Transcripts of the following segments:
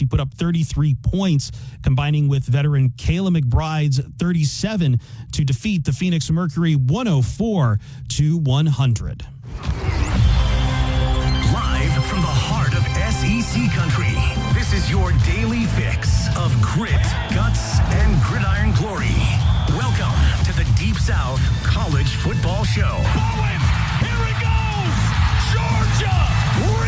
He put up 33 points, combining with veteran Kayla McBride's 37 to defeat the Phoenix Mercury 104-100. Live from the heart of SEC country, this is your daily fix of grit, guts, and gridiron glory. Welcome to the Deep South College Football Show. Bowen, here it goes! Georgia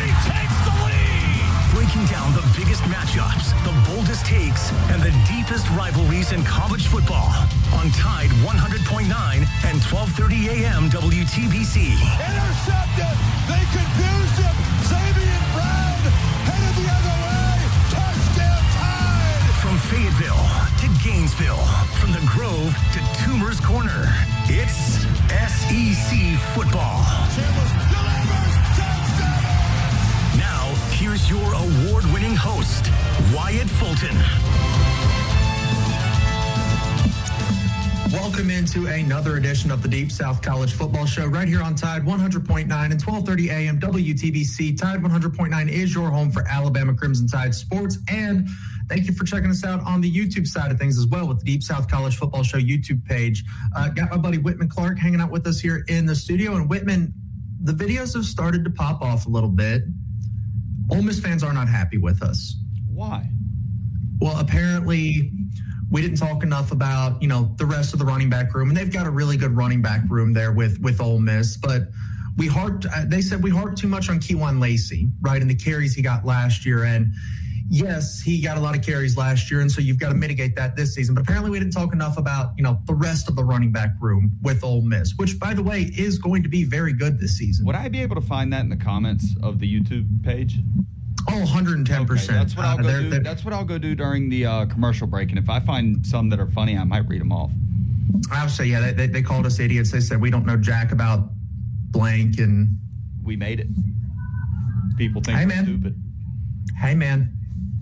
retakes the lead! Breaking down the biggest matchups, the boldest takes, and the deepest rivalries in college football on Tide 100.9 and 1230 AM WTBC. Intercepted! They confused him! Xavier Brown headed the other way! Touchdown Tide! From Fayetteville to Gainesville, from the Grove to Toomer's Corner, it's SEC football. Chambers delivers! Touchdown! Now, here's your award-winning host, Wyatt Fulton. Welcome into another edition of the Deep South College Football Show right here on Tide 100.9 and 1230 AM WTBC. Tide 100.9 is your home for Alabama Crimson Tide sports, and thank you for checking us out on the YouTube side of things as well with the Deep South College Football Show YouTube page. Got my buddy Whitman Clark hanging out with us here in the studio, and Whitman, the videos have started to pop off a little bit. Ole Miss fans are not happy with us. Why? Well, apparently we didn't talk enough about, the rest of the running back room, and they've got a really good running back room there with Ole Miss, but they said we harped too much on Kewan Lacey, right, and the carries he got last year, and yes, he got a lot of carries last year, and so you've got to mitigate that this season, but apparently we didn't talk enough about, the rest of the running back room with Ole Miss, which, by the way, is going to be very good this season. Would I be able to find that in the comments of the YouTube page? Oh, 110%. Okay, that's what I'll go do. That's what I'll go do during the commercial break. And if I find some that are funny, I might read them off. I would say, yeah, they called us idiots. They said we don't know jack about blank, and we made it. People think we're stupid. Hey, man,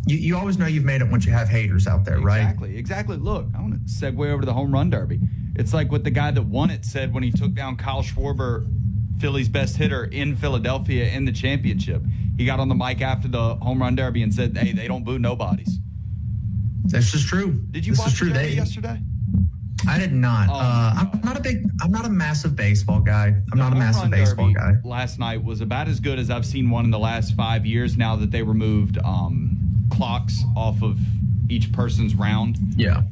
you always know you've made it once you have haters out there, right? Exactly. Look, I want to segue over to the home run derby. It's like what the guy that won it said when he took down Kyle Schwarber, Philly's best hitter in Philadelphia in the championship. He got on the mic after the home run derby and said, hey, they don't boo nobodies. That's just true. Did you watch the derby yesterday? I did not. I'm not a massive baseball guy. I'm not a massive baseball guy. Last night was about as good as I've seen one in the last 5 years now that they removed clocks off of each person's round. Yeah.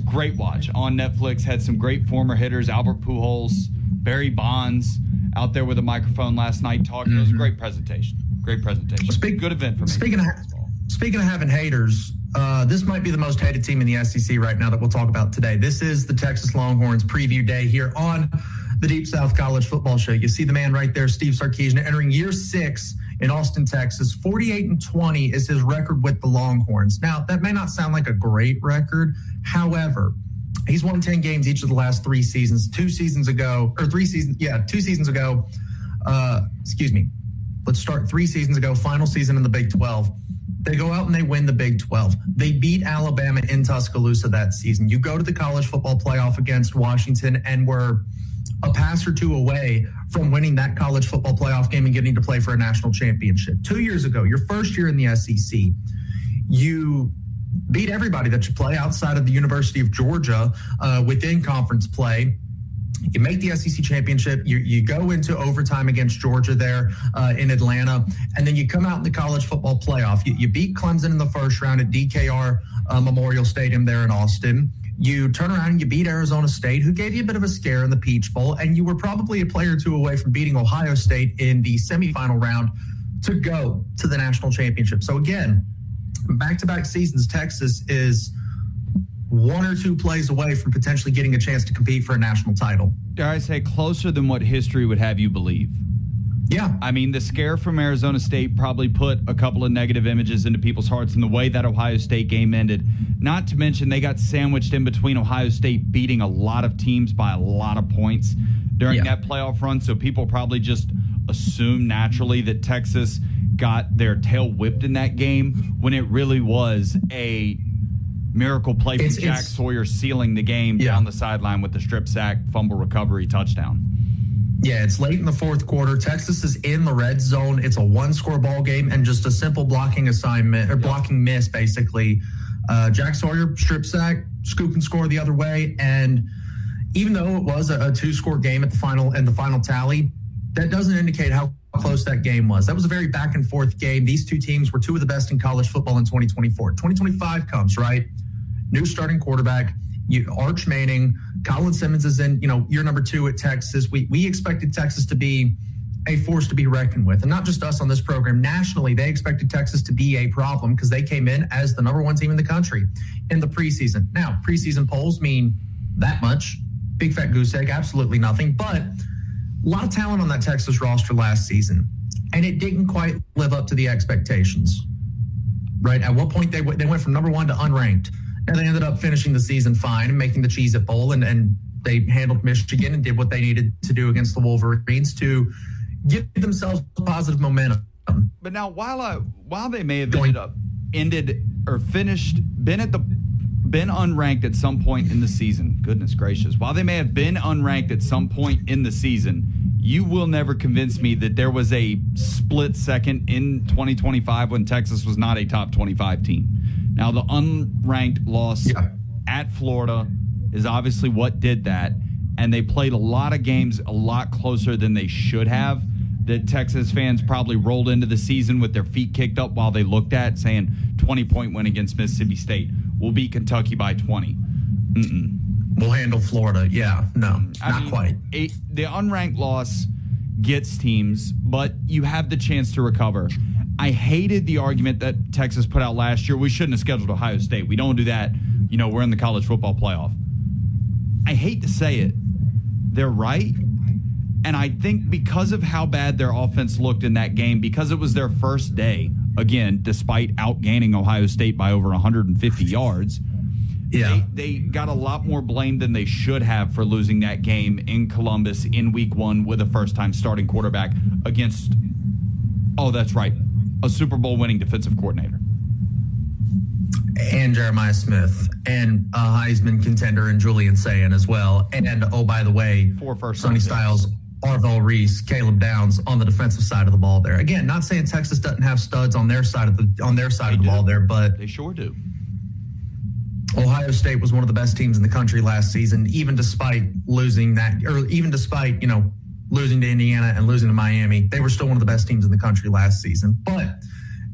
Great watch. On Netflix, had some great former hitters, Albert Pujols, Barry Bonds out there with a microphone last night talking. It was a great presentation. Good event for me. Speaking of having haters, this might be the most hated team in the SEC right now that we'll talk about today. This is the Texas Longhorns preview day here on the Deep South College Football Show. You see the man right there, Steve Sarkisian, entering year 6 in Austin, Texas. 48-20 is his record with the Longhorns. Now, that may not sound like a great record. However, he's won 10 games each of the last 3 seasons. 2 seasons ago. Let's start 3 seasons ago, final season in the Big 12. They go out and they win the Big 12. They beat Alabama in Tuscaloosa that season. You go to the college football playoff against Washington, and we're a pass or two away from winning that college football playoff game and getting to play for a national championship. 2 years ago, your first year in the SEC, you beat everybody that you play outside of the University of Georgia within conference play. You make the SEC championship. You go into overtime against Georgia there in Atlanta, and then you come out in the college football playoff. You beat Clemson in the first round at DKR Memorial Stadium there in Austin. You turn around and you beat Arizona State, who gave you a bit of a scare in the Peach Bowl, and you were probably a player or two away from beating Ohio State in the semifinal round to go to the national championship. So again, back-to-back seasons, Texas is 1 or 2 plays away from potentially getting a chance to compete for a national title. Dare I say closer than what history would have you believe? Yeah. I mean, the scare from Arizona State probably put a couple of negative images into people's hearts in the way that Ohio State game ended. Not to mention they got sandwiched in between Ohio State beating a lot of teams by a lot of points during that playoff run. So people probably just assume naturally that Texas got their tail whipped in that game when it really was a miracle play from Jack Sawyer sealing the game down the sideline with the strip sack, fumble recovery, touchdown. Yeah, it's late in the fourth quarter. Texas is in the red zone. It's a one-score ball game and just a simple blocking assignment or blocking miss, basically. Jack Sawyer, strip sack, scoop and score the other way. And even though it was a two-score game at the final tally, that doesn't indicate how close that game was. That was a very back-and-forth game. These two teams were two of the best in college football in 2024. 2025 comes, right? New starting quarterback. Arch Manning, Colin Simmons is in, year number 2 at Texas. We expected Texas to be a force to be reckoned with. And not just us on this program. Nationally, they expected Texas to be a problem because they came in as the number 1 team in the country in the preseason. Now, preseason polls mean that much. Big fat goose egg, absolutely nothing. But a lot of talent on that Texas roster last season. And it didn't quite live up to the expectations. Right? At what point they went from number 1 to unranked. And they ended up finishing the season fine and making the Cheez-It Bowl, and they handled Michigan and did what they needed to do against the Wolverines to give themselves positive momentum. But now, while they may have been unranked at some point in the season, goodness gracious, while they may have been unranked at some point in the season, you will never convince me that there was a split second in 2025 when Texas was not a top 25 team. Now, the unranked loss at Florida is obviously what did that, and they played a lot of games a lot closer than they should have, that Texas fans probably rolled into the season with their feet kicked up while they looked at, saying 20-point win against Mississippi State. We'll beat Kentucky by 20. We'll handle Florida. Yeah, no, not quite. The unranked loss gets teams, but you have the chance to recover. I hated the argument that Texas put out last year. We shouldn't have scheduled Ohio State. We don't do that. We're in the college football playoff. I hate to say it. They're right. And I think because of how bad their offense looked in that game, because it was their first day, again, despite outgaining Ohio State by over 150 yards, they got a lot more blame than they should have for losing that game in Columbus in week 1 with a first-time starting quarterback against, that's right, a Super Bowl winning defensive coordinator. And Jeremiah Smith, and a Heisman contender, and Julian Sayin as well. And, by the way, Sonny Styles, Arvell Reese, Caleb Downs on the defensive side of the ball there. Again, not saying Texas doesn't have studs on their side of the ball there, but they sure do. Ohio State was one of the best teams in the country last season, even despite losing losing to Indiana and losing to Miami. They were still one of the best teams in the country last season. But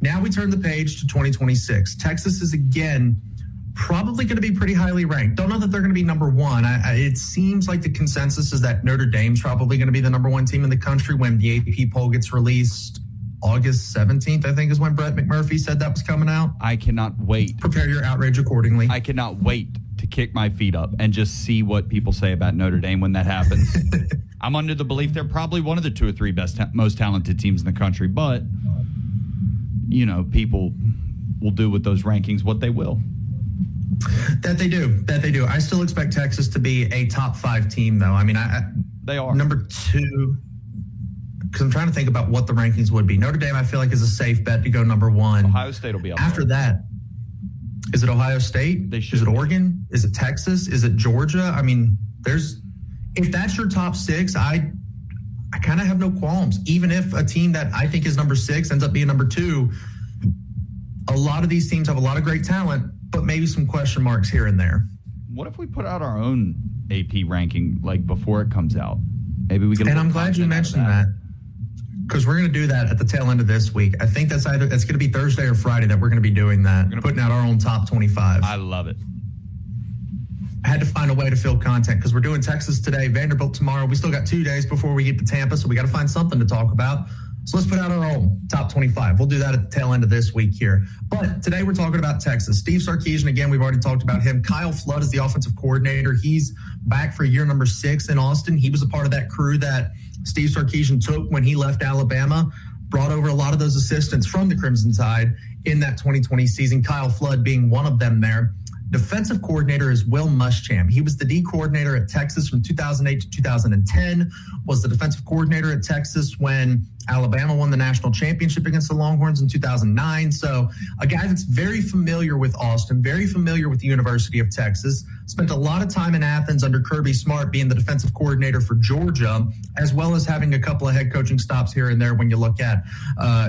now we turn the page to 2026. Texas is, again, probably going to be pretty highly ranked. Don't know that they're going to be number 1. It seems like the consensus is that Notre Dame's probably going to be the number 1 team in the country when the AP poll gets released. August 17th, I think, is when Brett McMurphy said that was coming out. I cannot wait. Prepare your outrage accordingly. I cannot wait to kick my feet up and just see what people say about Notre Dame when that happens. I'm under the belief they're probably one of the 2 or 3 most talented teams in the country, but people will do with those rankings what they will. That they do. I still expect Texas to be a top 5 team, though. I mean, they are number 2. Because I'm trying to think about what the rankings would be. Notre Dame, I feel like, is a safe bet to go number 1. Ohio State will be up after that. Is it Ohio State? Is it Oregon? Is it Texas? Is it Georgia? I mean, if that's your top 6, I kind of have no qualms. Even if a team that I think is number 6 ends up being number 2, a lot of these teams have a lot of great talent, but maybe some question marks here and there. What if we put out our own AP ranking before it comes out? Maybe we can. And I'm glad you mentioned that. Because we're going to do that at the tail end of this week. I think it's going to be Thursday or Friday that we're going to be doing that, putting out our own top 25. I love it. I had to find a way to fill content because we're doing Texas today, Vanderbilt tomorrow. We still got 2 days before we get to Tampa, so we got to find something to talk about. So let's put out our own top 25. We'll do that at the tail end of this week here. But today we're talking about Texas. Steve Sarkisian, again, we've already talked about him. Kyle Flood is the offensive coordinator. He's back for year number 6 in Austin. He was a part of that crew that Steve Sarkisian took when he left Alabama, brought over a lot of those assistants from the Crimson Tide in that 2020 season, Kyle Flood being one of them there. Defensive coordinator is Will Muschamp. He was the D coordinator at Texas from 2008 to 2010, was the defensive coordinator at Texas when Alabama won the national championship against the Longhorns in 2009. So a guy that's very familiar with Austin, very familiar with the University of Texas, spent a lot of time in Athens under Kirby Smart being the defensive coordinator for Georgia, as well as having a couple of head coaching stops here and there when you look at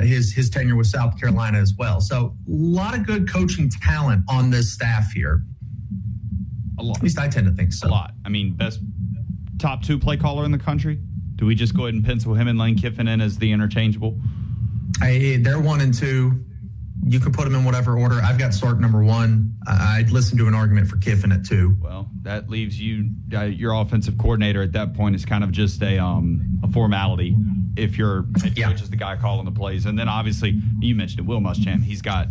his tenure with South Carolina as well. So a lot of good coaching talent on this staff here. A lot. At least I tend to think so. A lot. I mean, best top 2 play caller in the country. Do we just go ahead and pencil him and Lane Kiffin in as the interchangeable? They're 1 and 2. You can put them in whatever order. I've got Sark number 1. I'd listen to an argument for Kiffin at 2. Well, that leaves you, your offensive coordinator at that point is kind of just a formality if your head coach is the guy calling the plays. And then obviously, you mentioned it, Will Muschamp. He's got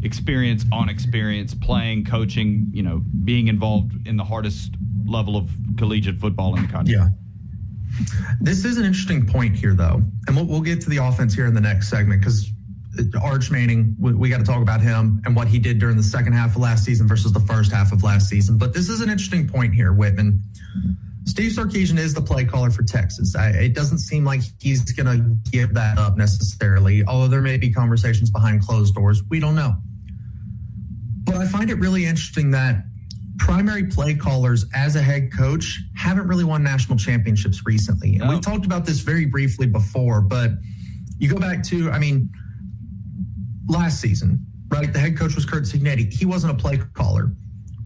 experience on experience, playing, coaching, being involved in the hardest level of collegiate football in the country. Yeah. This is an interesting point here, though. And we'll get to the offense here in the next segment because Arch Manning, we got to talk about him and what he did during the second half of last season versus the first half of last season. But this is an interesting point here, Whitman. Steve Sarkisian is the play caller for Texas. It doesn't seem like he's going to give that up necessarily, although there may be conversations behind closed doors. We don't know. But I find it really interesting that primary play callers as a head coach haven't really won national championships recently. And we've talked about this very briefly before, but you go back to, last season, right? The head coach was Curt Cignetti. He wasn't a play caller,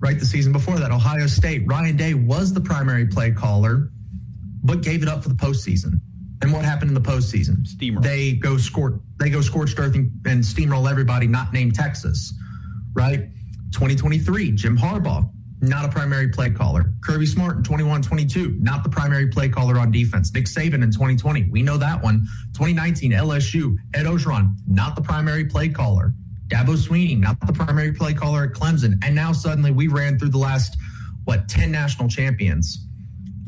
right? The season before that, Ohio State, Ryan Day was the primary play caller, but gave it up for the postseason. And what happened in the postseason? Steamroll. They go scorched earth and steamroll everybody not named Texas, right? 2023, Jim Harbaugh, not a primary play caller. Kirby Smart in 21-22, not the primary play caller on defense. Nick Saban in 2020, we know that one. 2019, LSU, Ed Orgeron, not the primary play caller. Dabo Swinney, not the primary play caller at Clemson. And now suddenly we ran through the last, 10 national champions.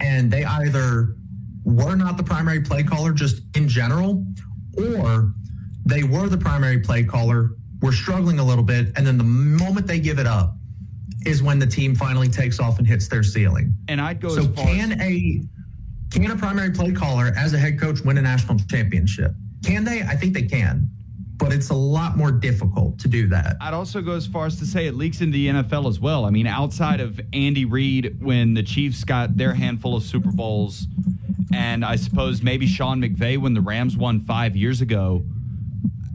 And they either were not the primary play caller just in general, or they were the primary play caller, were struggling a little bit, and then the moment they give it up is when the team finally takes off and hits their ceiling. And I'd go so as far can a primary play caller as a head coach win a national championship? Can they? I think they can. But it's a lot more difficult to do that. I'd also go as far as to say it leaks into the NFL as well. I mean, outside of Andy Reid, when the Chiefs got their handful of Super Bowls, and I suppose maybe Sean McVay when the Rams won 5 years ago,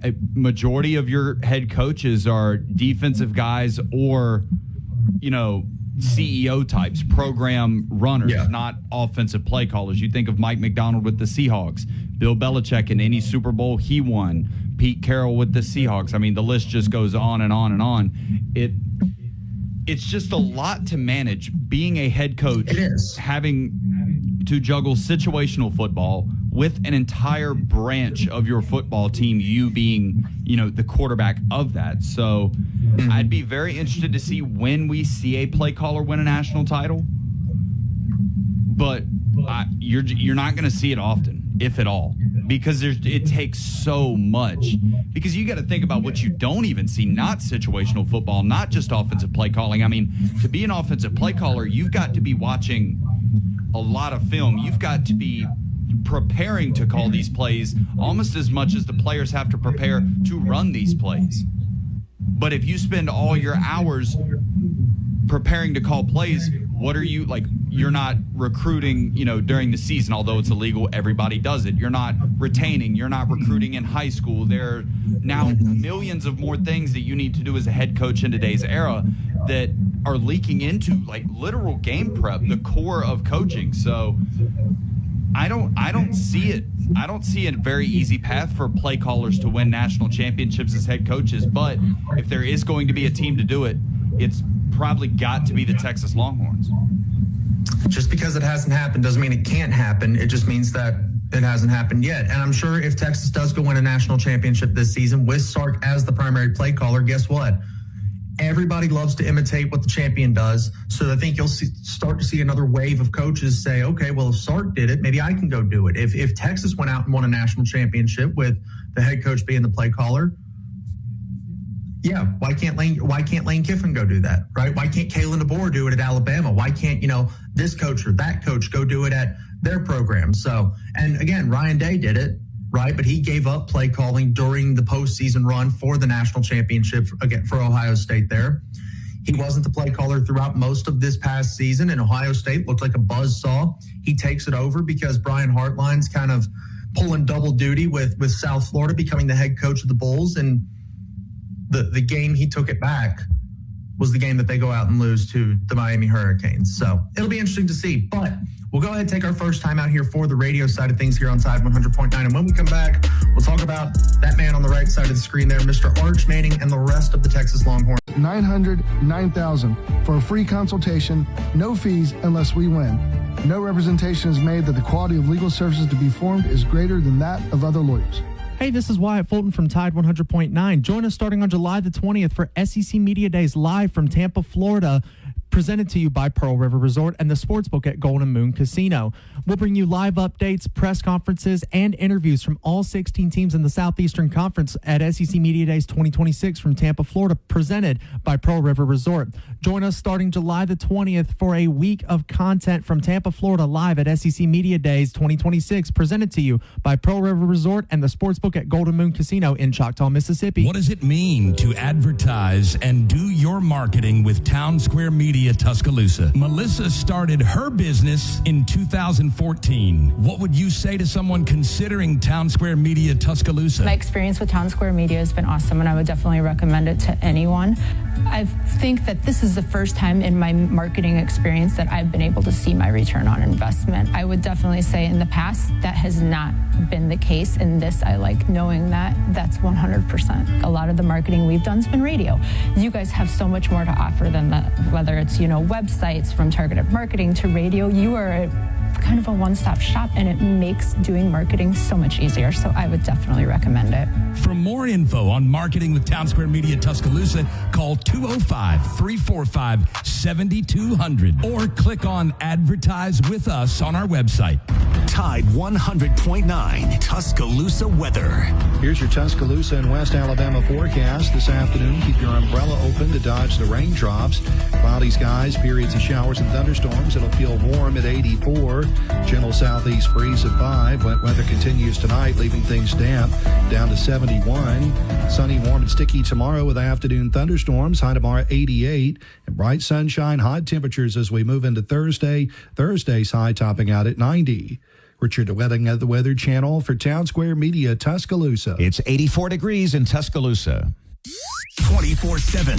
a majority of your head coaches are defensive guys or, CEO types, program runners, not offensive play callers. You think of Mike McDonald with the Seahawks, Bill Belichick in any Super Bowl he won, Pete Carroll with the Seahawks. I mean, the list just goes on and on and on. It's just a lot to manage being a head coach. It is. Having to juggle situational football with an entire branch of your football team, you being, the quarterback of that. So I'd be very interested to see when we see a play caller win a national title. But you're not going to see it often, if at all, because it takes so much. Because you got to think about what you don't even see, not situational football, not just offensive play calling. I mean, to be an offensive play caller, you've got to be watching a lot of film. You've got to be preparing to call these plays almost as much as the players have to prepare to run these plays. But if you spend all your hours preparing to call plays, what are you like? You're not recruiting, during the season, although it's illegal. Everybody does it. You're not retaining. You're not recruiting in high school. There are now millions of more things that you need to do as a head coach in today's era that are leaking into like literal game prep, the core of coaching. So I don't see it. I don't see a very easy path for play callers to win national championships as head coaches. But if there is going to be a team to do it, it's probably got to be the Texas Longhorns. Just because it hasn't happened doesn't mean it can't happen. It just means that it hasn't happened yet. And I'm sure if Texas does go win a national championship this season with Sark as the primary play caller, guess what? Everybody loves to imitate what the champion does. So I think you'll start to see another wave of coaches say, okay, well, if Sark did it, maybe I can go do it. If Texas went out and won a national championship with the head coach being the play caller, yeah, why can't Lane Kiffin go do that, right? Why can't Kalen DeBoer do it at Alabama? Why can't, this coach or that coach go do it at their program? So, and again, Ryan Day did it, right? But he gave up play calling during the postseason run for the national championship again for Ohio State there. He wasn't the play caller throughout most of this past season, and Ohio State looked like a buzzsaw. He takes it over because Brian Hartline's kind of pulling double duty with South Florida, becoming the head coach of the Bulls, and the game he took it back was the game that they go out and lose to the Miami Hurricanes. So it'll be interesting to see. But we'll go ahead and take our first time out here for the radio side of things here on Tide 100.9. And when we come back, we'll talk about that man on the right side of the screen there, Mr. Arch Manning, and the rest of the Texas Longhorns. 900-9000 for a free consultation, no fees unless we win. No representation is made that the quality of legal services to be formed is greater than that of other lawyers. Hey, this is Wyatt Fulton from Tide 100.9. Join us starting on July the 20th for SEC Media Days live from Tampa, Florida, presented to you by Pearl River Resort and the Sportsbook at Golden Moon Casino. We'll bring you live updates, press conferences, and interviews from all 16 teams in the Southeastern Conference at SEC Media Days 2026 from Tampa, Florida, presented by Pearl River Resort. Join us starting July the 20th for a week of content from Tampa, Florida, live at SEC Media Days 2026, presented to you by Pearl River Resort and the Sportsbook at Golden Moon Casino in Choctaw, Mississippi. What does it mean to advertise and do your marketing with Town Square Media Tuscaloosa? Melissa started her business in 2014. What would you say to someone considering Town Square Media Tuscaloosa? My experience with Town Square Media has been awesome, and I would definitely recommend it to anyone. I think that this is the first time in my marketing experience that I've been able to see my return on investment. I would definitely say in the past that has not been the case. In this, I like knowing that that's 100%. A lot of the marketing we've done has been radio. You guys have so much more to offer than that, whether it's, websites, from targeted marketing to radio. You are kind of a one-stop shop, and it makes doing marketing so much easier. So I would definitely recommend it. For more info on marketing with Town Square Media Tuscaloosa, call 205-345-7200 or click on Advertise with Us on our website. Tide 100.9 Tuscaloosa weather. Here's your Tuscaloosa and West Alabama forecast. This afternoon, keep your umbrella open to dodge the raindrops. Cloudy skies, periods of showers and thunderstorms. It'll feel warm at 84. Gentle southeast breeze at 5. Wet weather continues tonight, leaving things damp down to 71. Sunny, warm, and sticky tomorrow with afternoon thunderstorms. High tomorrow 88. And bright sunshine, hot temperatures as we move into Thursday. Thursday's high topping out at 90. Richard Wedding at the Weather Channel for Town Square Media Tuscaloosa. It's 84 degrees in Tuscaloosa. 24/7,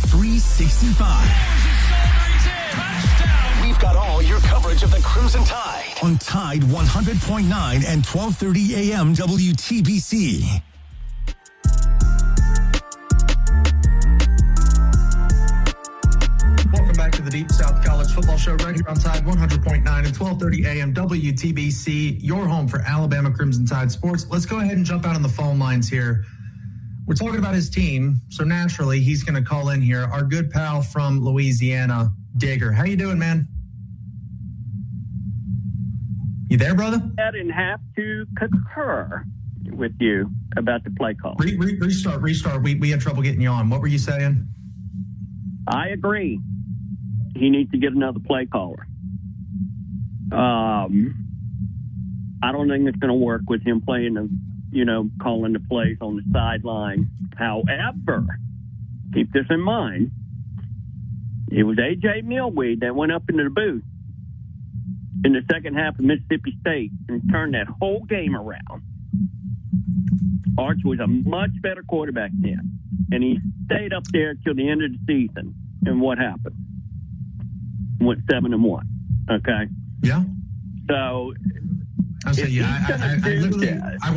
365. We've got all your coverage of the Crimson Tide on Tide 100.9 and 1230 AM WTBC. Welcome back to the Deep South College Football Show right here on Tide 100.9 and 1230 AM WTBC, your home for Alabama Crimson Tide sports. Let's go ahead and jump out on the phone lines here. We're talking about his team, so naturally he's going to call in here. Our good pal from Louisiana, Digger. How you doing, man? You there, brother? I didn't have to concur with you about the play call. Restart. We had trouble getting you on. What were you saying? I agree. He needs to get another play caller. I don't think it's going to work with him playing calling the plays on the sideline. However, keep this in mind. It was A.J. Millweed that went up into the booth in the second half of Mississippi State and turned that whole game around. Arch was a much better quarterback then, and he stayed up there till the end of the season. And what happened? Went 7-1. Okay. Yeah. So I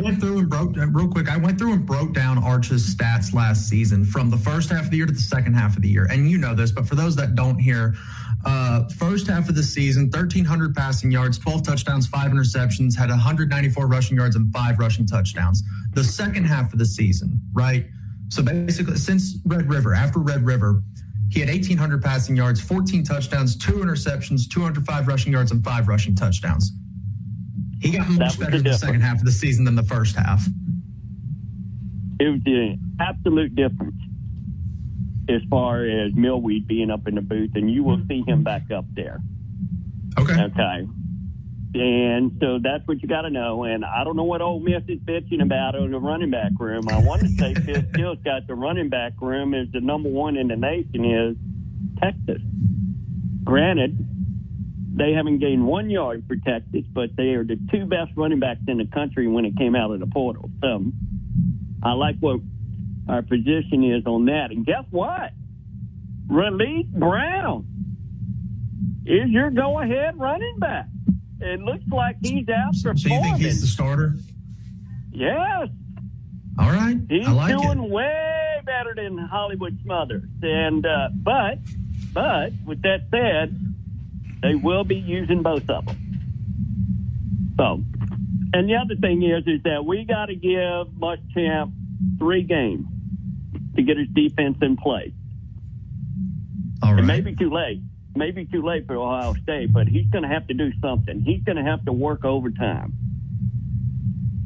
went through and broke real quick. I went through and broke down Arch's stats last season from the first half of the year to the second half of the year. And you know this, but for those that don't hear, first half of the season, 1,300 passing yards, 12 touchdowns, 5 interceptions, had 194 rushing yards and 5 rushing touchdowns. The second half of the season, right? So basically, since after Red River, he had 1,800 passing yards, 14 touchdowns, 2 interceptions, 205 rushing yards, and 5 rushing touchdowns. He got much better in the second half of the season than the first half. It was the absolute difference as far as Millweed being up in the booth, and you will see him back up there. Okay. And so that's what you got to know. And I don't know what Ole Miss is bitching about in the running back room. I want to say Phil Steele's got the running back room as the number one in the nation is Texas. Granted, they haven't gained 1 yard for Texas, but they are the 2 best running backs in the country when it came out of the portal. So I like what our position is on that. And guess what? Raleigh Brown is your go-ahead running back. It looks like he's outperforming. So you think he's the starter? Yes. All right. He's I like doing way better than Hollywood Smothers. And but with that said, they will be using both of them. So, and the other thing is that we got to give Muschamp 3 games to get his defense in place. All right. It may be too late. Maybe too late for Ohio State, but he's going to have to do something. He's going to have to work overtime.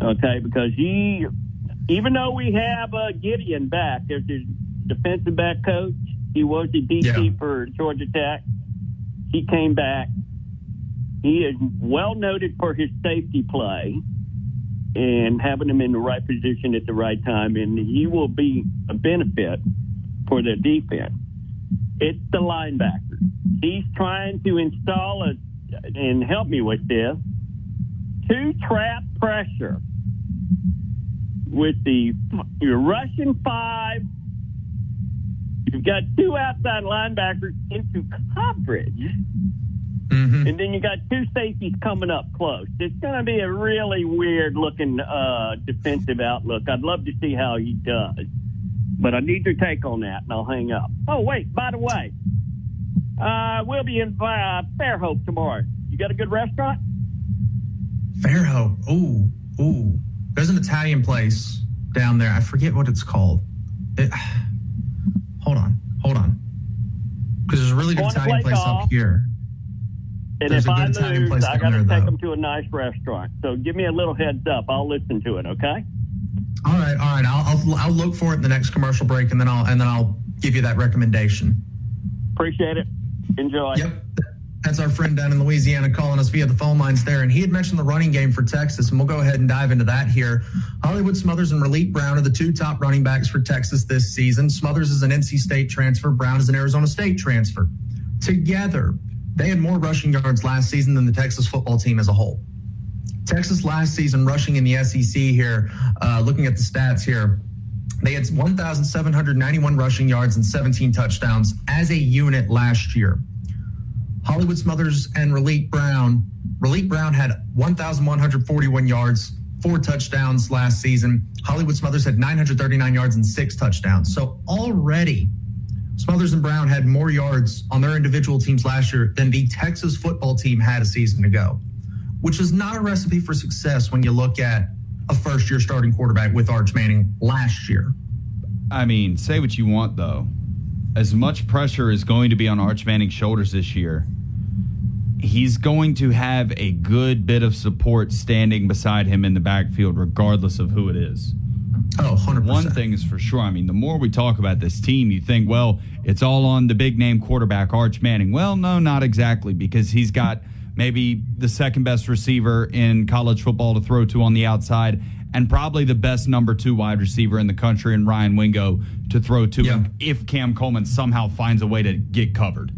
Okay, because even though we have Gideon back, there's his defensive back coach. He was the DC for Georgia Tech. He came back. He is well noted for his safety play and having him in the right position at the right time, and he will be a benefit for their defense. It's the linebacker. He's trying to install and help me with this, 2 trap pressure with your rushing 5. You've got 2 outside linebackers into coverage, and then you got 2 safeties coming up close. It's going to be a really weird-looking defensive outlook. I'd love to see how he does, but I need your take on that, and I'll hang up. Oh, wait, by the way, we'll be in Fairhope tomorrow. You got a good restaurant? Fairhope. Ooh. There's an Italian place down there. I forget what it's called. Hold on. Because there's a really good Italian place up here. And There's if I lose, I got to take them to a nice restaurant. So give me a little heads up. I'll listen to it, okay? All right. I'll look for it in the next commercial break, and then I'll give you that recommendation. Appreciate it. Enjoy. Yep. That's our friend down in Louisiana calling us via the phone lines there. And he had mentioned the running game for Texas, and we'll go ahead and dive into that here. Hollywood Smothers and Raleigh Brown are the 2 top running backs for Texas this season. Smothers is an NC State transfer. Brown is an Arizona State transfer. Together, they had more rushing yards last season than the Texas football team as a whole. Texas last season rushing in the SEC here, looking at the stats here, they had 1,791 rushing yards and 17 touchdowns as a unit last year. Hollywood Smothers and Raleigh Brown had 1,141 yards, 4 touchdowns last season. Hollywood Smothers had 939 yards and 6 touchdowns. So already, Smothers and Brown had more yards on their individual teams last year than the Texas football team had a season ago, which is not a recipe for success when you look at a first-year starting quarterback with Arch Manning last year. I mean, say what you want, though. As much pressure is going to be on Arch Manning's shoulders this year, he's going to have a good bit of support standing beside him in the backfield, regardless of who it is. Oh, 100%. One thing is for sure. I mean, the more we talk about this team, you think, well, it's all on the big-name quarterback, Arch Manning. Well, no, not exactly, because he's got maybe the second-best receiver in college football to throw to on the outside, and probably the best number 2 wide receiver in the country in Ryan Wingo to throw to him if Cam Coleman somehow finds a way to get covered.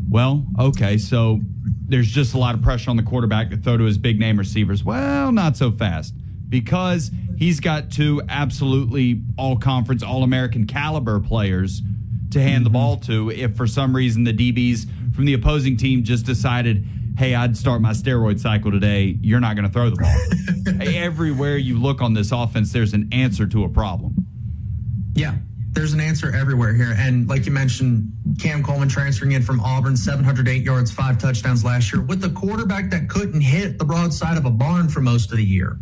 Well, okay, so there's just a lot of pressure on the quarterback to throw to his big-name receivers. Well, not so fast, because he's got 2 absolutely all-conference, all-American caliber players to hand the ball to if for some reason the DBs from the opposing team just decided, hey, I'd start my steroid cycle today, you're not going to throw the ball. Everywhere you look on this offense, there's an answer to a problem. Yeah, there's an answer everywhere here. And like you mentioned, Cam Coleman transferring in from Auburn, 708 yards, 5 touchdowns last year, with the quarterback that couldn't hit the broadside of a barn for most of the year.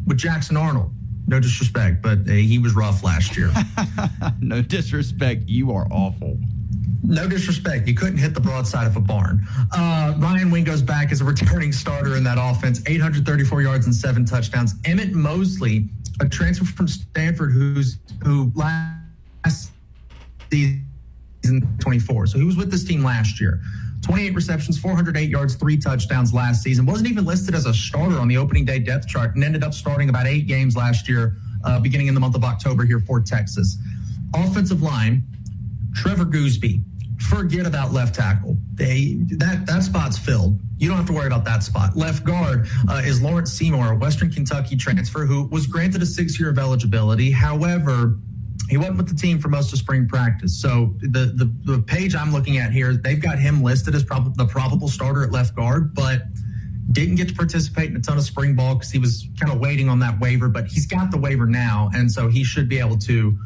With Jackson Arnold. No disrespect, but he was rough last year. No disrespect. You are awful. No disrespect. You couldn't hit the broadside of a barn. Ryan Wingo's back as a returning starter in that offense, 834 yards and 7 touchdowns. Emmett Mosley, a transfer from Stanford who last season 24. So he was with this team last year. 28 receptions, 408 yards, 3 touchdowns last season. Wasn't even listed as a starter on the opening day depth chart and ended up starting about 8 games last year, beginning in the month of October here for Texas. Offensive line, Trevor Gooseby. Forget about left tackle. That spot's filled. You don't have to worry about that spot. Left guard is Lawrence Seymour, a Western Kentucky transfer who was granted a 6-year of eligibility. However, he wasn't with the team for most of spring practice. So the page I'm looking at here, they've got him listed as the probable starter at left guard, but didn't get to participate in a ton of spring ball because he was kind of waiting on that waiver. But he's got the waiver now, and so he should be able to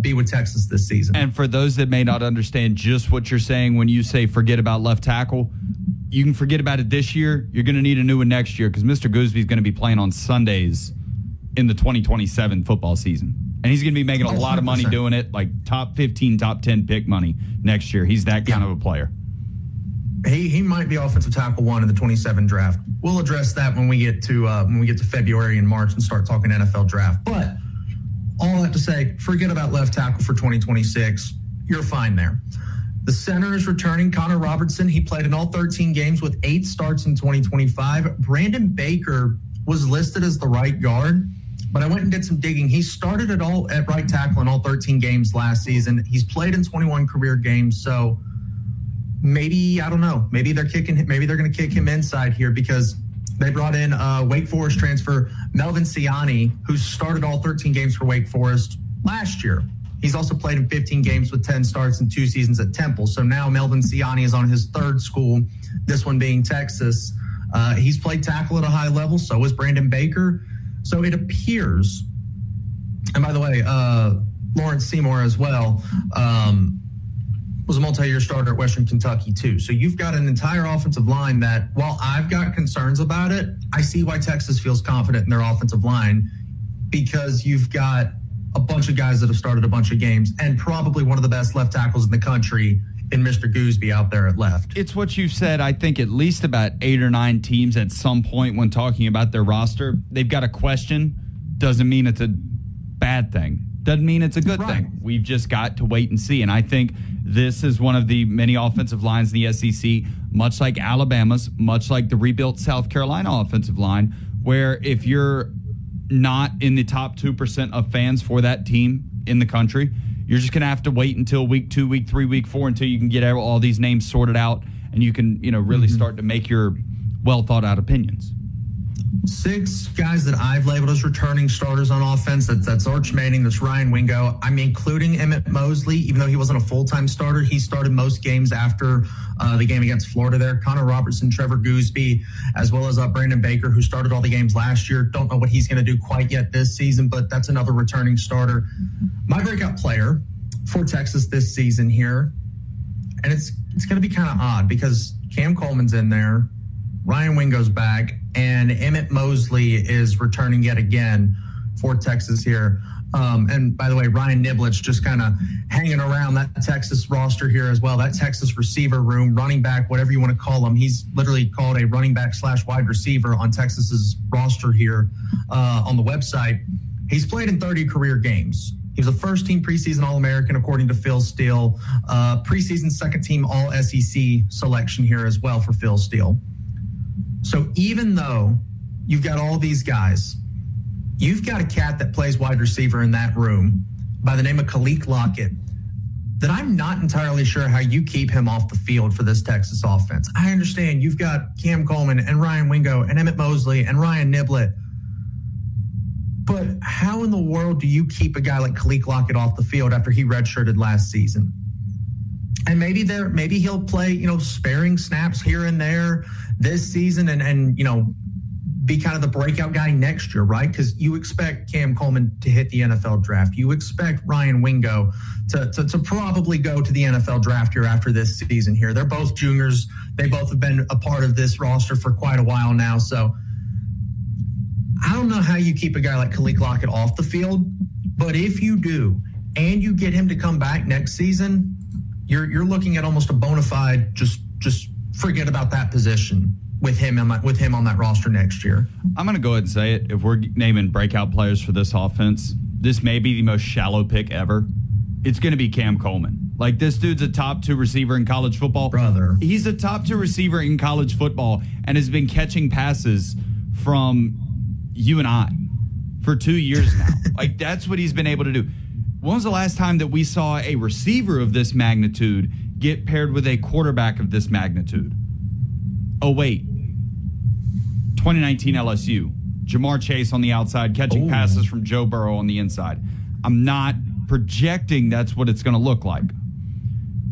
be with Texas this season. And for those that may not understand just what you're saying when you say forget about left tackle, you can forget about it this year. You're going to need a new one next year because Mr. Gooseby is going to be playing on Sundays in the 2027 football season. And he's going to be making a lot of money doing it, like top 15, top 10 pick money next year. He's that kind of a player. He might be offensive tackle 1 in the 27 draft. We'll address that when we get to February and March and start talking NFL draft. But all I have to say, forget about left tackle for 2026. You're fine there. The center is returning, Connor Robertson. He played in all 13 games with 8 starts in 2025. Brandon Baker was listed as the right guard, but I went and did some digging. He started at right tackle in all 13 games last season. He's played in 21 career games, so maybe, I don't know, maybe they're going to kick him inside here because they brought in Wake Forest transfer Melvin Siani, who started all 13 games for Wake Forest last year. He's also played in 15 games with 10 starts and 2 seasons at Temple. So now Melvin Siani is on his 3rd school, this one being Texas. He's played tackle at a high level, so is Brandon Baker. So it appears, and by the way, Lawrence Seymour as well, was a multi-year starter at Western Kentucky too. So you've got an entire offensive line that, while I've got concerns about it, I see why Texas feels confident in their offensive line because you've got a bunch of guys that have started a bunch of games and probably one of the best left tackles in the country in Mr. Gooseby out there at left. It's what you've said, I think, at least about 8 or 9 teams at some point when talking about their roster. They've got a question. Doesn't mean it's a bad thing. Doesn't mean it's a good thing. We've just got to wait and see. And I think this is one of the many offensive lines in the SEC, much like Alabama's, much like the rebuilt South Carolina offensive line, where if you're not in the top 2% of fans for that team in the country, you're just going to have to wait until week 2, week 3, week 4 until you can get all these names sorted out and you can, really start to make your well thought out opinions. 6 guys that I've labeled as returning starters on offense. That's Arch Manning, that's Ryan Wingo. I'm including Emmett Mosley, even though he wasn't a full-time starter. He started most games after the game against Florida there. Connor Robertson, Trevor Gooseby, as well as Brandon Baker, who started all the games last year. Don't know what he's going to do quite yet this season, but that's another returning starter. My breakout player for Texas this season here, and it's going to be kind of odd because Cam Coleman's in there, Ryan Wingo's back, and Emmett Mosley is returning yet again for Texas here. And by the way, Ryan Niblett's just kind of hanging around that Texas roster here as well. That Texas receiver room, running back, whatever you want to call him. He's literally called a running back / wide receiver on Texas's roster here on the website. He's played in 30 career games. He was a first-team preseason All-American, according to Phil Steele. Preseason second-team All-SEC selection here as well for Phil Steele. So even though you've got all these guys, you've got a cat that plays wide receiver in that room by the name of Khalil Lockett that I'm not entirely sure how you keep him off the field for this Texas offense. I understand you've got Cam Coleman and Ryan Wingo and Emmett Mosley and Ryan Niblett, but how in the world do you keep a guy like Khalil Lockett off the field after he redshirted last season? And maybe he'll play, sparing snaps here and there this season and be kind of the breakout guy next year, right? Because you expect Cam Coleman to hit the NFL draft. You expect Ryan Wingo to probably go to the NFL draft here after this season here. They're both juniors. They both have been a part of this roster for quite a while now. So I don't know how you keep a guy like Khalil Lockett off the field, but if you do and you get him to come back next season, you're looking at almost a bona fide just forget about that position with him on that roster next year. I'm going to go ahead and say it. If we're naming breakout players for this offense, this may be the most shallow pick ever. It's going to be Cam Coleman. Like, this dude's a top 2 receiver in college football. Brother. He's a top 2 receiver in college football and has been catching passes from you and I for 2 years now. Like, that's what he's been able to do. When was the last time that we saw a receiver of this magnitude get paired with a quarterback of this magnitude? Oh, wait. 2019 LSU. Jamar Chase on the outside, catching passes from Joe Burrow on the inside. I'm not projecting that's what it's going to look like.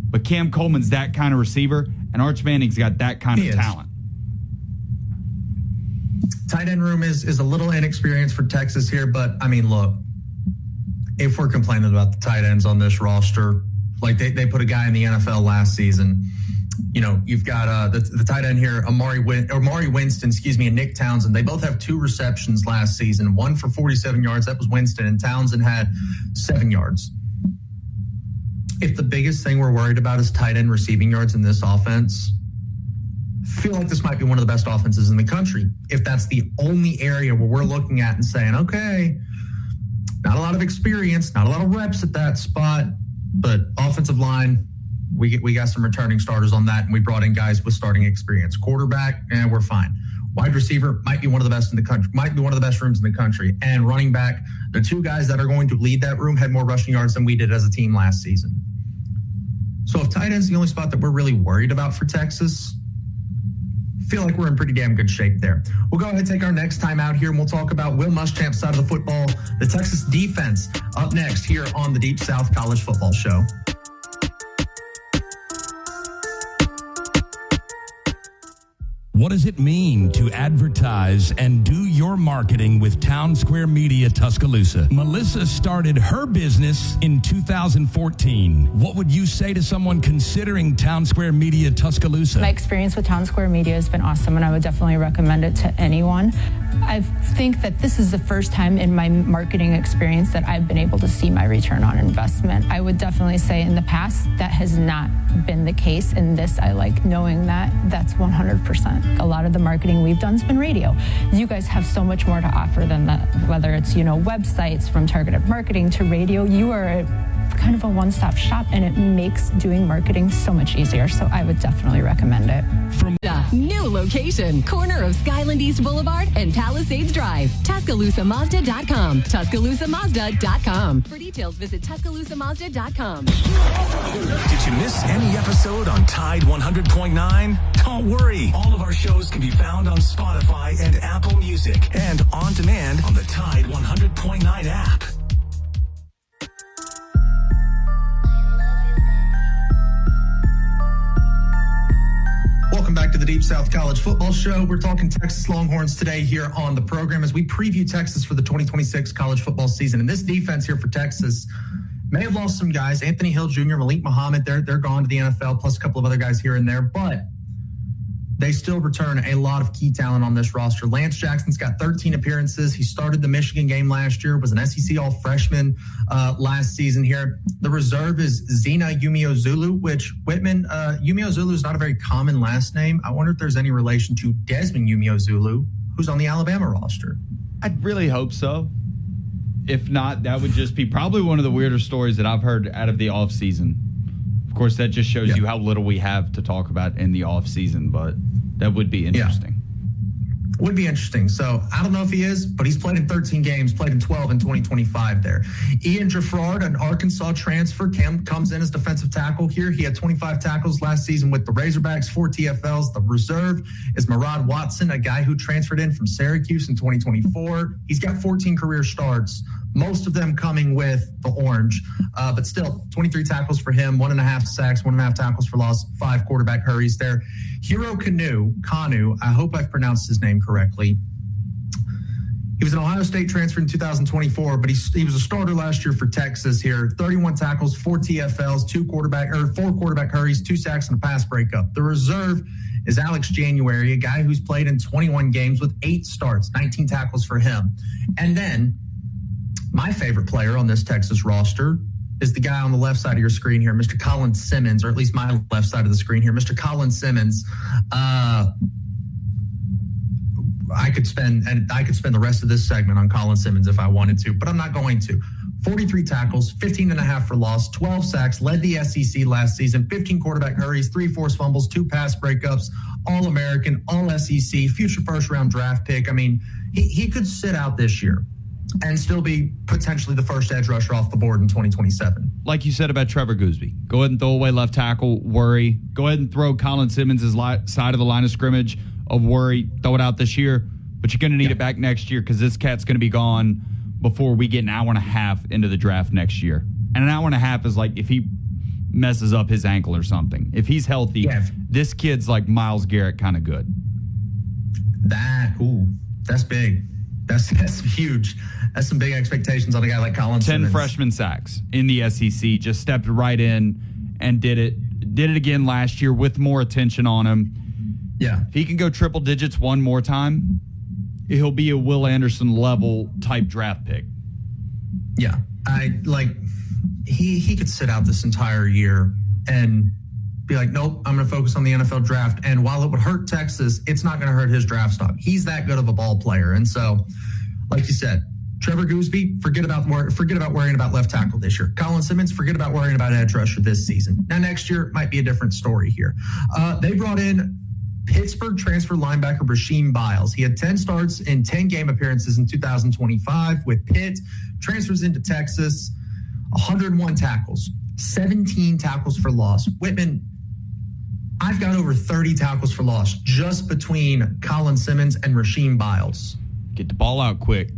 But Cam Coleman's that kind of receiver, and Arch Manning's got that kind of talent. Tight end room is a little inexperienced for Texas here, but, I mean, look, if we're complaining about the tight ends on this roster, like they put a guy in the NFL last season. You know, you've got the tight end here, Amari Winston, and Nick Townsend. They both have 2 receptions last season, one for 47 yards. That was Winston, and Townsend had 7 yards. If the biggest thing we're worried about is tight end receiving yards in this offense, I feel like this might be one of the best offenses in the country. If that's the only area where we're looking at and saying, okay, not a lot of experience, not a lot of reps at that spot, but offensive line, we got some returning starters on that, and we brought in guys with starting experience. Quarterback, we're fine. Wide receiver might be one of the best in the country, might be one of the best rooms in the country. And running back, the 2 guys that are going to lead that room had more rushing yards than we did as a team last season. So if tight end's the only spot that we're really worried about for Texas, feel like we're in pretty damn good shape there. We'll go ahead and take our next time out here, and we'll talk about Will Muschamp's side of the football, the Texas defense, up next here on the Deep South College Football Show. What does it mean to advertise and do your marketing with Town Square Media Tuscaloosa? Melissa started her business in 2014. What would you say to someone considering Town Square Media Tuscaloosa? My experience with Town Square Media has been awesome, and I would definitely recommend it to anyone. I think that this is the first time in my marketing experience that I've been able to see my return on investment. I would definitely say in the past that has not been the case. In this, I like knowing that that's 100%. A lot of the marketing we've done has been radio. You guys have so much more to offer than that, whether it's, websites, from targeted marketing to radio. You are kind of a one-stop shop, and it makes doing marketing so much easier. So I would definitely recommend it. From the new location, corner of Skyland East Boulevard and Palisades Drive, TuscaloosaMazda.com. TuscaloosaMazda.com. For details, visit TuscaloosaMazda.com. Did you miss any episode on Tide 100.9? Don't worry. All of our shows can be found on Spotify and Apple Music and on demand on the Tide 100.9 app. Welcome back to the Deep South College Football Show. We're talking Texas Longhorns today here on the program as we preview Texas for the 2026 college football season. And this defense here for Texas may have lost some guys. Anthony Hill Jr., Malik Muhammad, they're gone to the NFL, plus a couple of other guys here and there. But they still return a lot of key talent on this roster. Lance Jackson's got 13 appearances. He started the Michigan game last year, was an SEC All-Freshman last season here. The reserve is Zena Umeozulu, which, Whitman, Umeozulu is not a very common last name. I wonder if there's any relation to Desmond Umeozulu, who's on the Alabama roster. I'd really hope so. If not, that would just be probably one of the weirder stories that I've heard out of the offseason. Of course, that just shows you how little we have to talk about in the offseason, but that would be interesting. Would be interesting. So I don't know if he is, but he's played in 13 games, played in 12 in 2025 there. Ian Jaffrard, an Arkansas transfer, comes in as defensive tackle here. He had 25 tackles last season with the Razorbacks, 4 TFLs. The reserve is Murad Watson, a guy who transferred in from Syracuse in 2024. He's got 14 career starts, most of them coming with the Orange. But still, 23 tackles for him, 1.5 sacks, 1.5 tackles for loss, 5 quarterback hurries there. Hero Kanu, I hope I've pronounced his name correctly. He was an Ohio State transfer in 2024, but he was a starter last year for Texas here. 31 tackles, 4 TFLs, 4 quarterback hurries, 2 sacks, and a pass breakup. The reserve is Alex January, a guy who's played in 21 games with 8 starts, 19 tackles for him. And then my favorite player on this Texas roster is the guy on the left side of your screen here, Mr. Colin Simmons, or at least my left side of the screen here, Mr. Colin Simmons. I could spend the rest of this segment on Colin Simmons if I wanted to, but I'm not going to. 43 tackles, 15.5 for loss, 12 sacks, led the SEC last season, 15 quarterback hurries, 3 forced fumbles, 2 pass breakups, All-American, All-SEC, future first-round draft pick. I mean, he could sit out this year. and still be potentially the first edge rusher off the board in 2027. Like you said about Trevor Goosby, go ahead and throw away left tackle, Worry. Go ahead and throw Colin Simmons' side of the line of scrimmage of Worry. Throw it out this year, but you're going to need it back next year because this cat's going to be gone before we get an hour and a half into the draft next year. And an hour and a half is like if he messes up his ankle or something. If he's healthy, this kid's like Myles Garrett kind of good. That's big. That's huge. That's some big expectations on a guy like Colin Simmons. 10 freshman sacks in the SEC. Just stepped right in and did it. Did it again last year with more attention on him. Yeah. If he can go triple digits one more time, he'll be a Will Anderson level type draft pick. Yeah. He could sit out this entire year and be like, nope, I'm going to focus on the NFL draft. And while it would hurt Texas, it's not going to hurt his draft stock. He's that good of a ball player. And so, like you said, Trevor Goosby, forget about worrying about left tackle this year. Colin Simmons, forget about worrying about edge rusher this season. Now, next year might be a different story here. They brought in Pittsburgh transfer linebacker Rasheem Biles. He had 10 starts in 10 game appearances in 2025 with Pitt. Transfers into Texas, 101 tackles, 17 tackles for loss. Whitman, I've got over 30 tackles for loss just between Colin Simmons and Rasheem Biles. Get the ball out quick.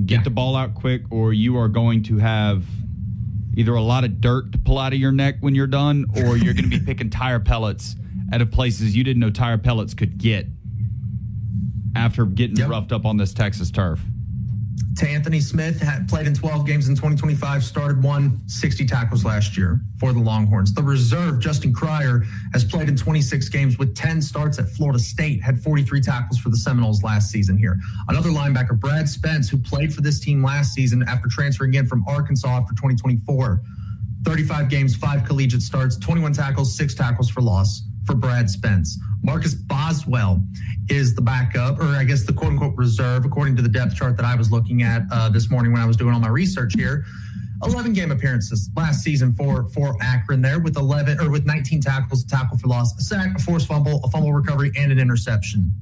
Get the ball out quick, or you are going to have either a lot of dirt to pull out of your neck when you're done, or you're going to be picking tire pellets out of places you didn't know tire pellets could get after getting roughed up on this Texas turf. Anthony Smith had played in 12 games in 2025, started 60 tackles last year for the Longhorns. The reserve, Justin Cryer, has played in 26 games with 10 starts at Florida State, had 43 tackles for the Seminoles last season here. Another linebacker, Brad Spence, who played for this team last season after transferring in from Arkansas after 2024. 35 games, 5 collegiate starts, 21 tackles, 6 tackles for loss for Brad Spence. Marcus Boswell is the backup, or I guess the quote-unquote reserve, according to the depth chart that I was looking at this morning when I was doing all my research here. 11 game appearances last season for Akron there with 19 tackles, a tackle for loss, a sack, a forced fumble, a fumble recovery, and an interception.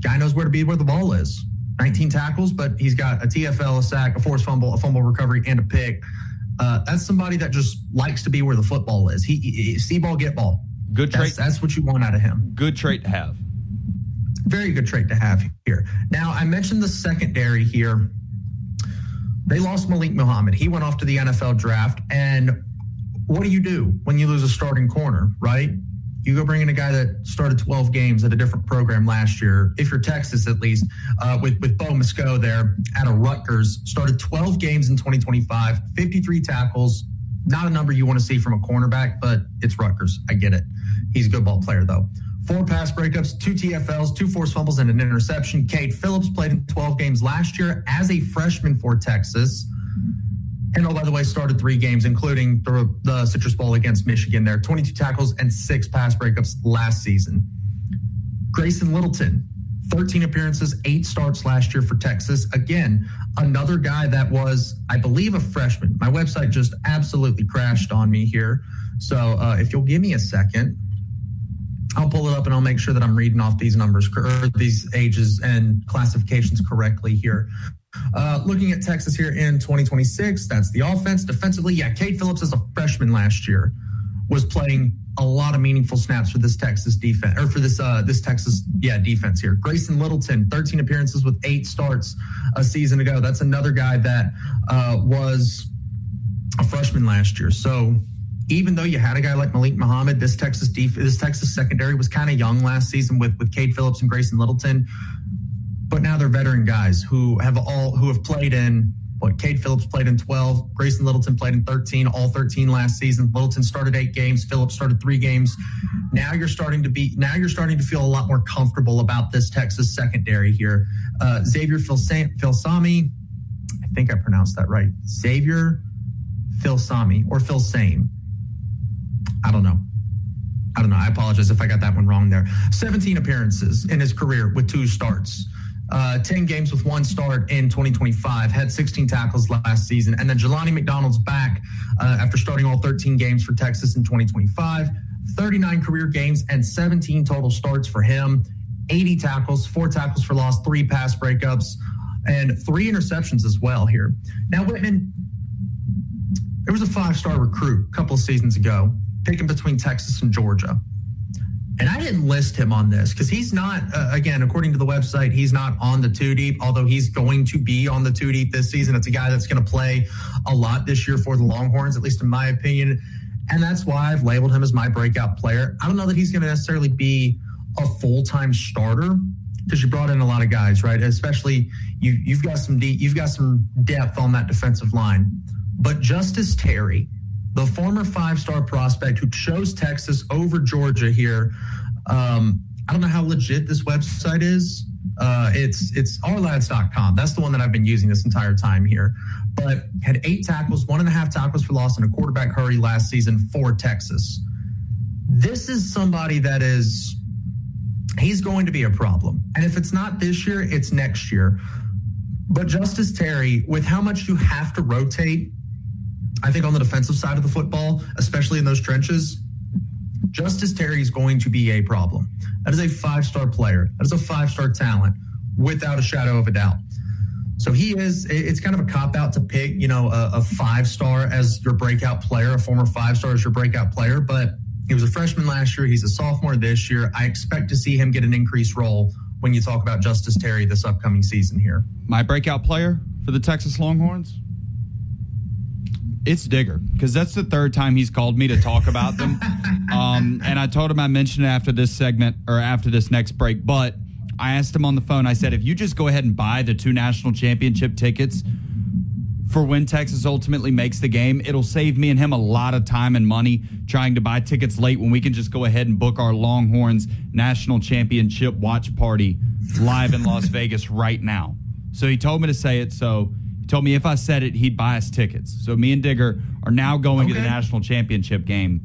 Guy knows where to be where the ball is. 19 tackles, but he's got a TFL, a sack, a forced fumble, a fumble recovery, and a pick. That's somebody that just likes to be where the football is. He see ball, get ball. Good trait. That's what you want out of him. Good trait to have. Very good trait to have here. Now, I mentioned the secondary here. They lost Malik Muhammad. He went off to the NFL draft. And what do you do when you lose a starting corner, right? You go bring in a guy that started 12 games at a different program last year, if you're Texas at least, with Bo Musco there out of Rutgers, started 12 games in 2025, 53 tackles. Not a number you want to see from a cornerback, but it's Rutgers. I get it. He's a good ball player, though. 4 pass breakups, 2 TFLs, 2 forced fumbles, and an interception. Cade Phillips played in 12 games last year as a freshman for Texas. And, oh, by the way, started 3 games, including the Citrus Bowl against Michigan there. 22 tackles and 6 pass breakups last season. Grayson Littleton, 13 appearances, 8 starts last year for Texas. Again, another guy that was, I believe, a freshman. My website just absolutely crashed on me here. So if you'll give me a second, I'll pull it up and I'll make sure that I'm reading off these numbers or these ages and classifications correctly here. Looking at Texas here in 2026, that's the offense. Defensively, Cade Phillips as a freshman last year was playing a lot of meaningful snaps for this Texas defense, or for this Texas defense here. Grayson Littleton, 13 appearances with 8 starts a season ago. That's another guy that was a freshman last year. So even though you had a guy like Malik Muhammad, this Texas secondary was kind of young last season with Cade Phillips and Grayson Littleton. But now they're veteran guys who have played in. Cade Phillips played in 12. Grayson Littleton played in 13, all 13 last season. Littleton started 8 games. Phillips started 3 games. Now you're starting to feel a lot more comfortable about this Texas secondary here. Xavier Filsami, I think I pronounced that right. Xavier Filsami or Filsame. I don't know. I apologize if I got that one wrong there. 17 appearances in his career with 2 starts. 10 games with 1 start in 2025, had 16 tackles last season. And then Jelani McDonald's back after starting all 13 games for Texas in 2025, 39 career games and 17 total starts for him, 80 tackles, 4 tackles for loss, 3 pass breakups. and 3 interceptions as well here. Now, Whitman, there was a 5-star recruit a couple of seasons ago, picking between Texas and Georgia. And I didn't list him on this because he's not, again, according to the website, he's not on the 2-deep, although he's going to be on the 2-deep this season. It's a guy that's going to play a lot this year for the Longhorns, at least in my opinion. And that's why I've labeled him as my breakout player. I don't know that he's going to necessarily be a full-time starter because you brought in a lot of guys, right? Especially you've got some depth on that defensive line. But Justice Terry, the former 5-star prospect who chose Texas over Georgia here, I don't know how legit this website is. It's ourlads.com. That's the one that I've been using this entire time here. But had 8 tackles, 1.5 tackles for loss, and a quarterback hurry last season for Texas. This is somebody that he's going to be a problem. And if it's not this year, it's next year. But Justice Terry, with how much you have to rotate, I think on the defensive side of the football, especially in those trenches, Justice Terry is going to be a problem. That is a 5-star player. That is a 5-star talent, without a shadow of a doubt. So it's kind of a cop-out to pick, a 5-star as your breakout player, a former 5-star as your breakout player, but he was a freshman last year. He's a sophomore this year. I expect to see him get an increased role when you talk about Justice Terry this upcoming season here. My breakout player for the Texas Longhorns? It's Digger, because that's the 3rd time he's called me to talk about them. And I told him I mentioned it after this segment or after this next break. But I asked him on the phone, I said, if you just go ahead and buy the 2 national championship tickets for when Texas ultimately makes the game, it'll save me and him a lot of time and money trying to buy tickets late when we can just go ahead and book our Longhorns national championship watch party live in Las Vegas right now. So he told me to say it. So he told me if I said it, he'd buy us tickets. So me and Digger are now going to the national championship game.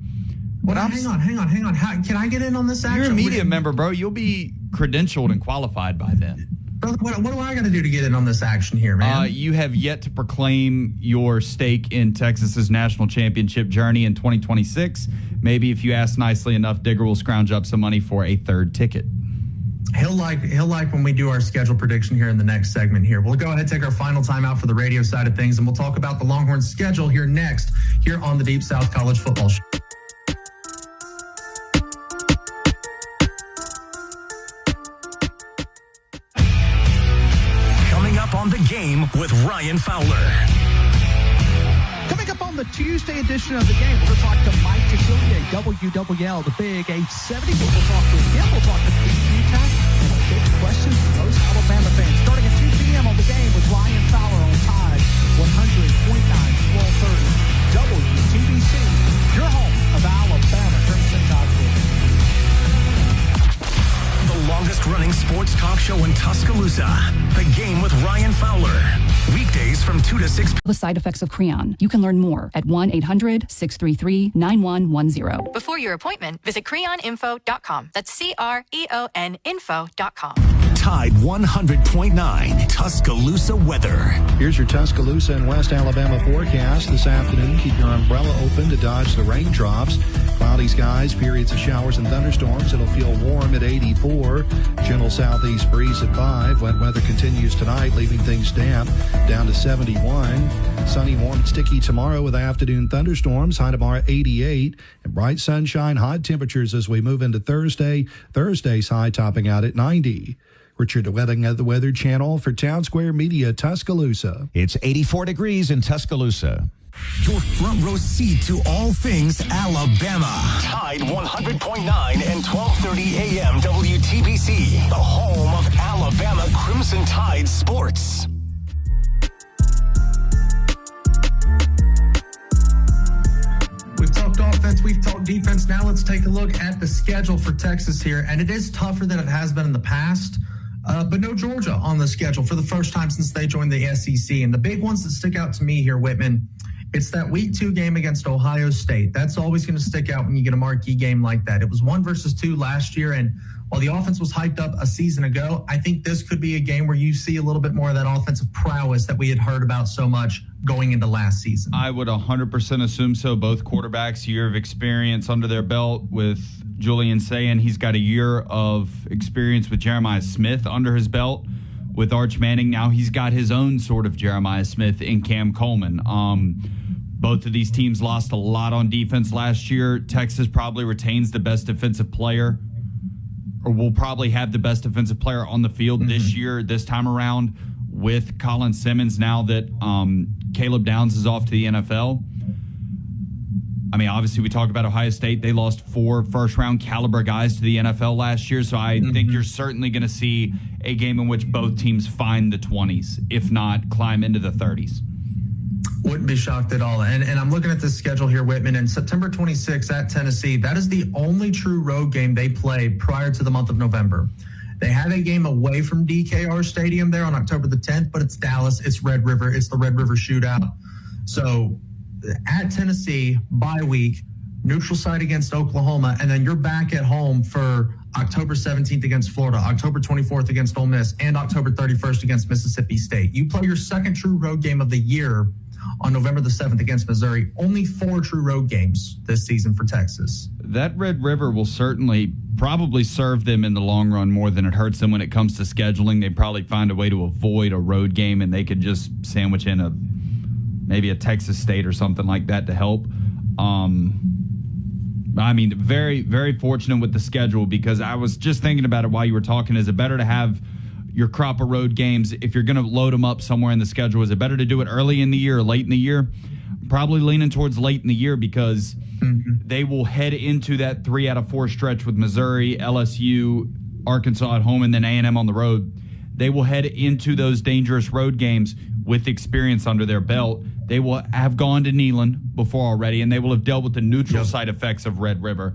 Hang on. Can I get in on this action? You're a media member, bro. You'll be credentialed and qualified by then. Brother, what do I got to do to get in on this action here, man? You have yet to proclaim your stake in Texas's national championship journey in 2026. Maybe if you ask nicely enough, Digger will scrounge up some money for a 3rd ticket. He'll like when we do our schedule prediction here in the next segment here. We'll go ahead and take our final time out for the radio side of things, and we'll talk about the Longhorns schedule here next here on the Deep South College Football Show. Up on the game with Ryan Fowler. Coming up on the Tuesday edition of the game, we're going to talk to Mike Cecilia, WWL, the big 870. We'll talk with him. We'll talk to Pete Utah. And we'll get questions from most Alabama fans. Starting at 2 p.m. on the game with Ryan Fowler on Tide 100.9, 1230. WTBC, your home of Alabama Crimson Tide. The longest-running sports talk show in Tuscaloosa. The Game with Ryan Fowler. Weekdays from 2 to 6. The side effects of Creon. You can learn more at 1-800-633-9110. Before your appointment, visit creoninfo.com. That's CREON info.com. Tide 100.9 Tuscaloosa weather. Here's your Tuscaloosa and West Alabama forecast this afternoon. Keep your umbrella open to dodge the raindrops. Cloudy skies, periods of showers and thunderstorms. It'll feel warm at 84. Gentle southeast breeze at 5. Wet weather continues tonight, leaving things damp down to 71. Sunny, warm, and sticky tomorrow with afternoon thunderstorms. High tomorrow 88. And bright sunshine, hot temperatures as we move into Thursday. Thursday's high topping out at 90. Richard Wedding of the Weather Channel for Town Square Media, Tuscaloosa. It's 84 degrees in Tuscaloosa. Your front row seat to all things Alabama. Tide 100.9 and 1230 AM WTBC. The home of Alabama Crimson Tide sports. We've talked offense, we've talked defense. Now let's take a look at the schedule for Texas here. And it is tougher than it has been in the past. But no Georgia on the schedule for the first time since they joined the SEC. And the big ones that stick out to me here, Whitman, it's that week 2 game against Ohio State. That's always going to stick out when you get a marquee game like that. It was 1 versus 2 last year. And while the offense was hyped up a season ago, I think this could be a game where you see a little bit more of that offensive prowess that we had heard about so much going into last season. I would 100% assume so. Both quarterbacks, year of experience under their belt with Julian saying he's got a year of experience with Jeremiah Smith under his belt. with Arch Manning. Now he's got his own sort of Jeremiah Smith in Cam Coleman. Both of these teams lost a lot on defense last year. Texas probably retains the best defensive player, or will probably have the best defensive player on the field this year, this time around, with Colin Simmons now that Caleb Downs is off to the NFL. I mean, obviously, we talk about Ohio State. They lost 4 first-round caliber guys to the NFL last year, so I think you're certainly going to see a game in which both teams find the 20s, if not climb into the 30s. Wouldn't be shocked at all. And I'm looking at this schedule here, Whitman, and September 26th at Tennessee, that is the only true road game they play prior to the month of November. They have a game away from DKR Stadium there on October the 10th, but it's Dallas, it's Red River, it's the Red River Shootout. So at Tennessee, bye week, neutral site against Oklahoma, and then you're back at home for October 17th against Florida, October 24th against Ole Miss, and October 31st against Mississippi State. You play your second true road game of the year on November the 7th against Missouri. Only 4 true road games this season for Texas. That Red River will certainly probably serve them in the long run more than it hurts them when it comes to scheduling. They probably find a way to avoid a road game, and they could just sandwich in maybe a Texas State or something like that to help. I mean, very, very fortunate with the schedule, because I was just thinking about it while you were talking. Is it better to have your crop of road games, if you're going to load them up somewhere in the schedule? Is it better to do it early in the year or late in the year? Probably leaning towards late in the year, because they will head into that 3 out of 4 stretch with Missouri, LSU, Arkansas at home, and then A&M on the road. They will head into those dangerous road games with experience under their belt. They will have gone to Neyland before already, and they will have dealt with the neutral side effects of Red River.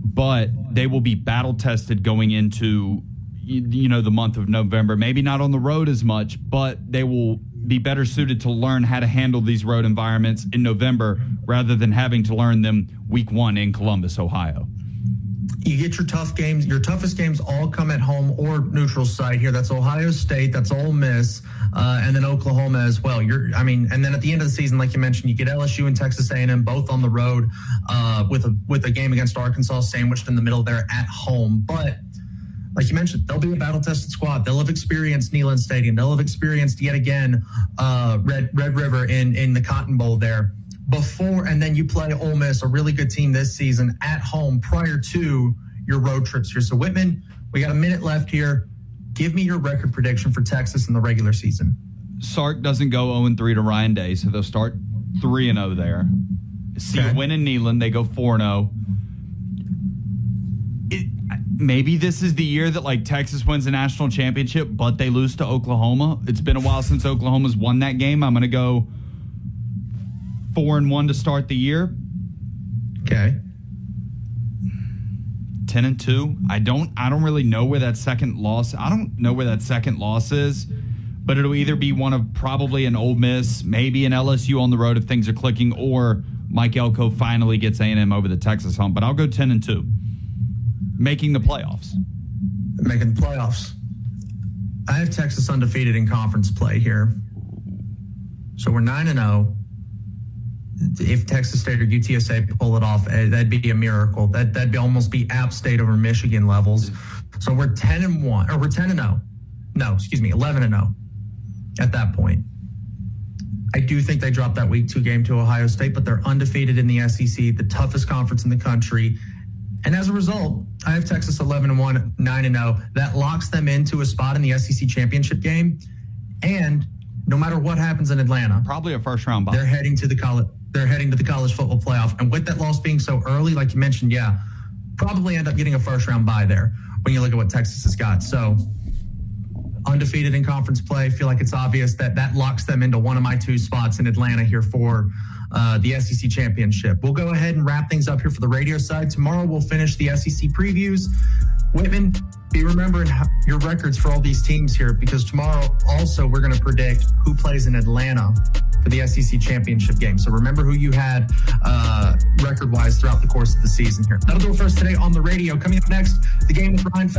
But they will be battle-tested going into the month of November. Maybe not on the road as much, but they will be better suited to learn how to handle these road environments in November rather than having to learn them week 1 in Columbus, Ohio. You get your tough games. Your toughest games all come at home or neutral site here. That's Ohio State, that's Ole Miss, and then Oklahoma as well. And then at the end of the season, like you mentioned, you get LSU and Texas A&M both on the road with a game against Arkansas sandwiched in the middle there at home. But like you mentioned, they'll be a battle-tested squad. They'll have experienced Neyland Stadium. They'll have experienced yet again Red River in the Cotton Bowl there before, and then you play Ole Miss, a really good team this season, at home prior to your road trips here. So Whitman, we got a minute left here. Give me your record prediction for Texas in the regular season. Sark doesn't go 0-3 to Ryan Day, so they'll start 3-0 there. See a win in Neyland, they go 4-0. Maybe this is the year that Texas wins the national championship, but they lose to Oklahoma. It's been a while since Oklahoma's won that game. I'm going to go 4-1 to start the year. Okay. 10-2. I don't really know where that second loss. I don't know where that second loss is, but it'll either be one of probably an Ole Miss, maybe an LSU on the road if things are clicking, or Mike Elko finally gets A&M over the Texas hump. But I'll go 10-2. Making the playoffs. Making the playoffs. I have Texas undefeated in conference play here. So we're 9-0. If Texas State or UTSA pull it off, that'd be a miracle. That'd be almost be App State over Michigan levels. So we're 10-1, or we're 10-0. No, 11-0 at that point. I do think they dropped that week 2 game to Ohio State, but they're undefeated in the SEC, the toughest conference in the country. And as a result, I have Texas 11-1, 9-0. That locks them into a spot in the SEC championship game. And no matter what happens in Atlanta, probably a first-round bye. They're heading to the college football playoff. And with that loss being so early, like you mentioned, probably end up getting a first-round bye there when you look at what Texas has got. So undefeated in conference play. Feel like it's obvious that locks them into one of my 2 spots in Atlanta here for the SEC championship. We'll go ahead and wrap things up here for the radio side. Tomorrow we'll finish the SEC previews. Whitman, be remembering your records for all these teams here, because tomorrow also we're going to predict who plays in Atlanta for the SEC championship game. So remember who you had record-wise throughout the course of the season here. That'll do it for us today on the radio. Coming up next, the game with Ryan